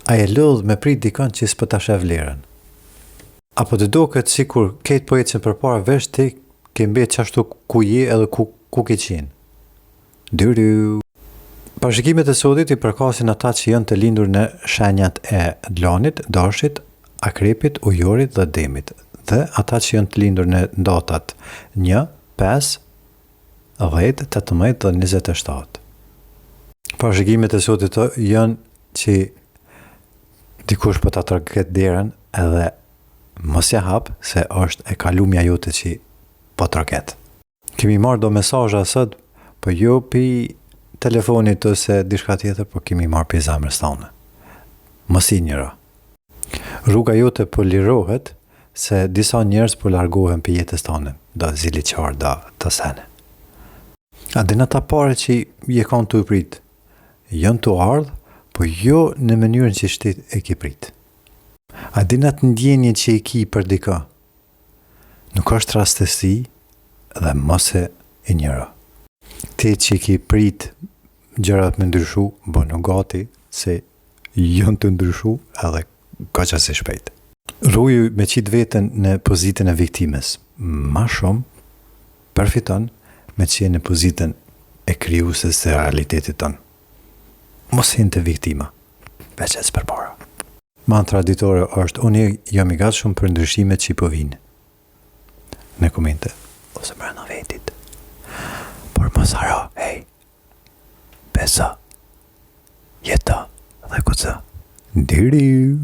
A je lodh me prit dikon që s'po ta sheh vlerën? Apo të duket sikur ketë po ecën përpara vesh ti ke mbet qashtu ku je edhe ku ke qenë? Dyru. Parashikimet e sotit i përkasin ata që janë të lindur në shenjat e dlanit, dashit, akrepit, ujorit dhe demit, dhe ata që janë të lindur në datat 1, 5, 10, 18 dhe 27. Parashikimet e sotit janë që dikush po ta tërket derën edhe mos ja hap se është e kalumja jote që po tërket. Kemi marrë do mesazhe sot, po jo pi telefonit ose diçka tjetër, po kemi marrë pi zemrës tonë. Mos i njëra. Rruga jote po lirohet se disa njerëz po largohen pi jetës tonë, do ziliqar, do të sene. A din ata pare që je kanë të prit, janë të ardhë, po jo në mënyrën që shtet e ki prit. A din atë ndjenje që i ki për dika, nuk është rastësi dhe mos e njëra. Ti që i ki prit gjërat me ndryshu, bënu gati se janë të ndryshu edhe ka qëse shpejt. Rruju me qitë vetën në pozitën e viktimes. Ma shumë përfiton me qenë në pozitën e krijueses së realitetit tonë. Mos hinë të viktima, veç e së përpara. Mantra ditore është, unë jam i gatshëm për ndryshimet që i po vinë. Në komente, ose brenda vetit. Por mos haro, hej, besa, jeta dhe kuca. Diri.